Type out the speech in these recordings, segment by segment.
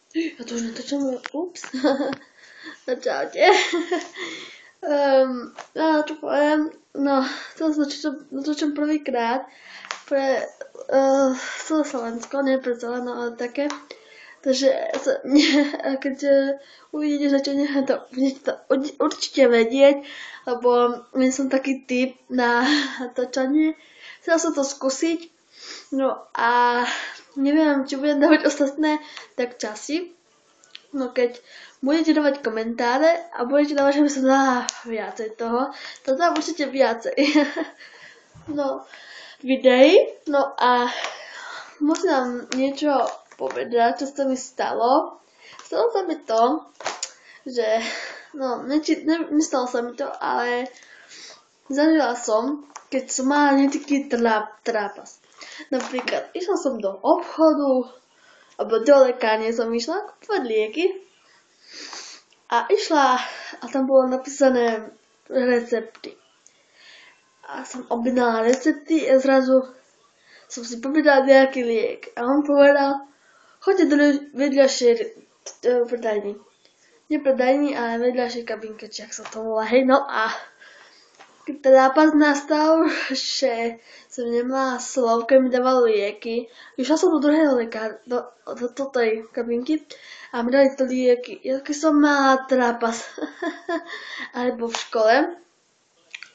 Ja to už natočím, ups. Čaute. Ja čo poviem, no, to natočím prvýkrát pre celé Slovensko, nie pre celé, no ale také. Takže keď uvidíte, že čo nie, to budete to určite vedieť, lebo nie som taký typ na točanie. Chcela som to skúsiť, no a neviem, či budem dávať ostatné tak časy. No keď budete dávať komentáre a budete dávať, že by som dala viacej toho, to dám určite viacej. No, videí. No a musím vám niečo povedať, čo sa mi stalo. Stalo sa mi to, že nestalo sa mi to, ale zažila som, keď som mala nejaký trápas. Napríklad, išla som do obchodu, alebo do lekárne som išla kúpovať lieky a tam bolo napísané recepty. A som objednala recepty a zrazu som si povedala nejaký liek. A on povedal, choďte do vedľašej predajni. Nie predajni, ale vedľašej kabinke, či ak sa to volá. Hej, no a teda nápad nastal, že som nemala slov, keď mi dával lieky. Išla som do druhého do tej kabinky a mi dali to lieky. Keď som mala trápas. Alebo v škole.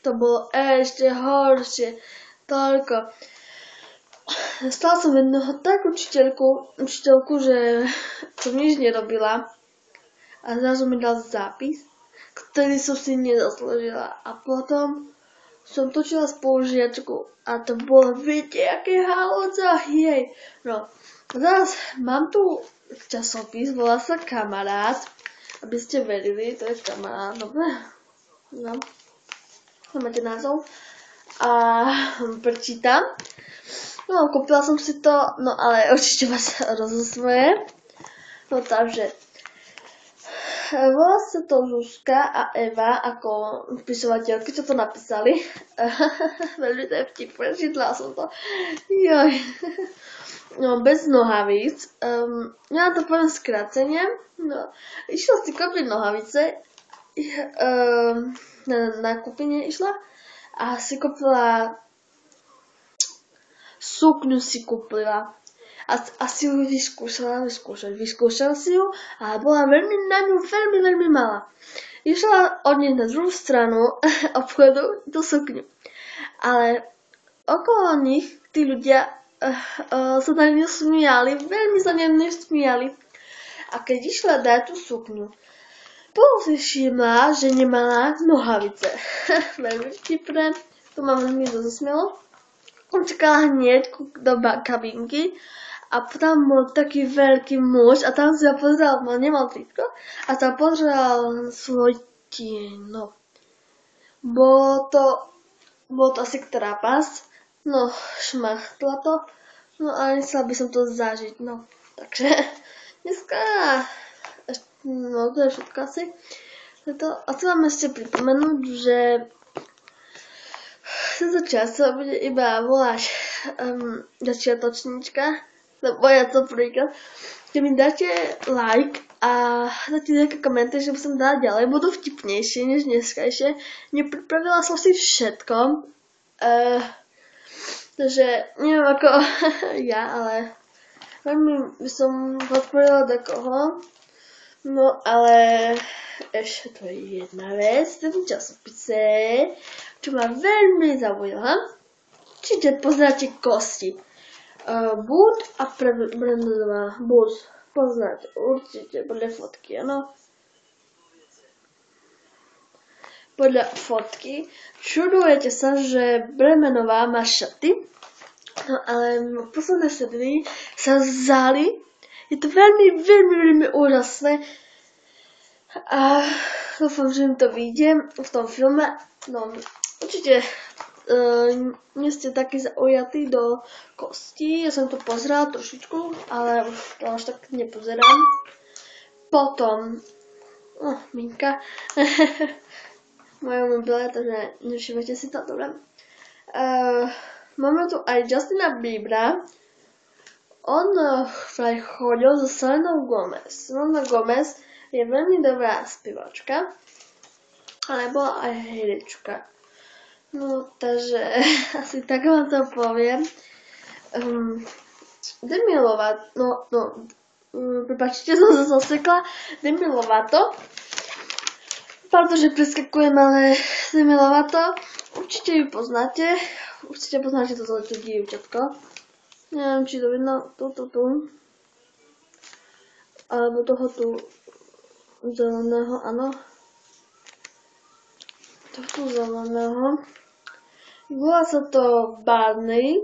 To bolo ešte horšie. Toľko. Stala som jednoho takú učiteľku, že som nič nerobila. A zrazu mi dal zápis, ktorý som si nezaslúžila. A potom som točila spolužiačku a to bolo, viete, aké halóca, jej. No, teraz mám tu časopis, volá sa Kamarát, aby ste verili, to je Kamarát, dobre? No, to máte názov. A prečítam. No, kúpila som si to, no ale určite vás rozosmeje. No, takže volá sa to Zuzka a Eva ako spisovateľky, čo to napísali. Veľmi to je vtipné, čítala som to. Joj. No, bez nohavíc. Ja to poviem skrátenie. No, išla si kúpiť nohavice. Na kúpenie išla a si kúpila sukňu si kúpila. A si ju vyskúšala si ju a bola na ňu veľmi malá. Išla od nej na druhú stranu obchodu do sukňu. Ale okolo nich tí ľudia sa na ňu smiali, veľmi sa na ňu smiali. A keď išla dať tú sukňu, bolo si všimla, že nemala nohavice. Veľmi vtipné, to ma veľmi rozosmielo. Čakala hneď do kabinky a tam bol taký veľký muž a tam si ho pozeral, nemal tripko a tam pozeral svoj tieň. No. Bolo to asi trápas, no šmachtla to, no a nechcela by som to zažiť, no. Takže dneska, no to je všetko asi. A chcem vám ešte pripomenúť, že tento čas sa bude iba volať začiatočníčka, lebo ja to príklad. Keď mi dáte like a dáte nejaké komenty, že by som dala ďalej, budú vtipnejšie než dneskajšie. Nepripravila som si všetko, takže neviem ako ja, ale veľmi by som podporila do koho. No ale ešte to je jedna vec v tom časopise, čo ma veľmi zaujala. Čiže poznáte Kosti. Bud a Brandová. Bud poznáte určite podľa fotky, áno. Podľa fotky. Čudujete sa, že Bremenová má šaty, no ale v posledné sedmi sa vzali. Je to veľmi úžasné. A dúfam, že im to vyjde v tom filme. No, určite nie ste takí zaujatí do Kostí. Ja som to pozerala trošičku, ale už to až tak nepozerám. Potom, Minka, v mojom mobile, takže nevšimajte si to, dobre. Máme tu aj Justina Biebera. On vraj chodil so Selenou Gomez. Selena Gomez je veľmi dobrá spievačka, ale bola aj herečka. No, takže asi tak vám to poviem. Demi Lovato, prepáčte, som sa zasekla. Demi Lovato. Pardon, že preskakujem, ale Demi Lovato. Určite ju poznáte. Určite poznáte toto dievčatko. Neviem, či to vidno toto tu. Alebo toho tu zeleného, áno. Tohto zeleného. Volá sa to Barney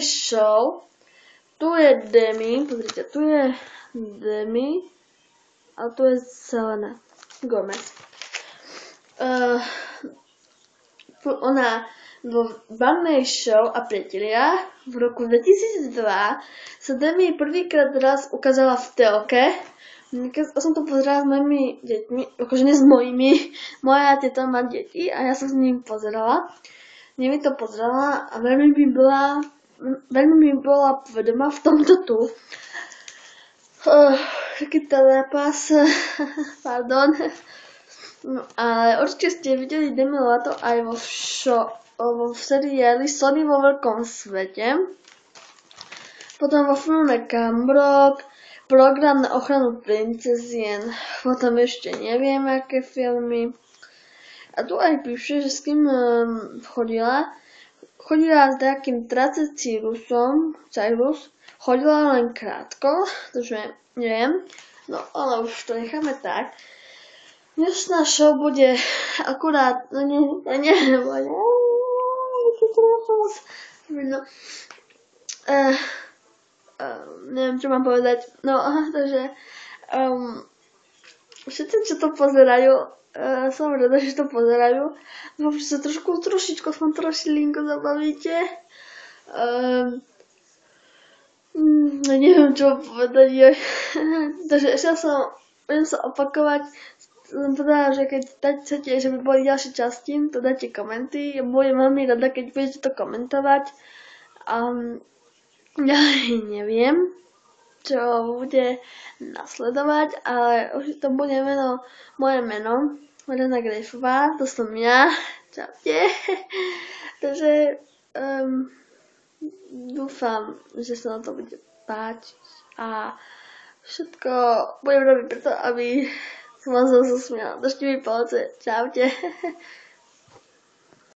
Show. Tu je Demi, pozrite, tu je Demi a tu je Selena Gomez. Ona vo Barney Show a priatelia v roku 2002 sa Demi prvýkrát raz ukázala v telke. Ja som to pozerala s mojimi deťmi, akože nie s mojimi. Moja teta má deti a ja som s nimi pozerala. Nimi to pozerala a veľmi mi bola vedomá v tomto tu. Taký telepas, pardon. No, ale určite ste videli Demi Lovato aj vo seriáli Sony vo veľkom svete. Potom vo filme Camp Rock, Program na ochranu princezien. Potom ešte neviem, aké filmy. A tu aj píše, že s kým chodila. Chodila s takým Tracecyrusom. Chodila len krátko, takže neviem. No, ale už to necháme tak. Dnešná show bude akurát, neviem, čo mám povedať. No, takže všetci, čo to pozerajú, som rada, že to pozerajú. Dúfam, že sa trošičko zabavíte. Neviem, čo povedať. Takže ešte budem sa opakovať. Som povedala, že keď chcete, že by boli ďalšie časti, to dajte komenty. Ja budem veľmi rada, keď budete to komentovať. Ďalej neviem, čo bude nasledovať, ale už to bude moje meno. Marina Grejfová, to som ja. Čaute. Takže dúfam, že sa na to bude páčiť a všetko budem robiť preto, aby som vás zasmiala. Držte mi palce. Čaute.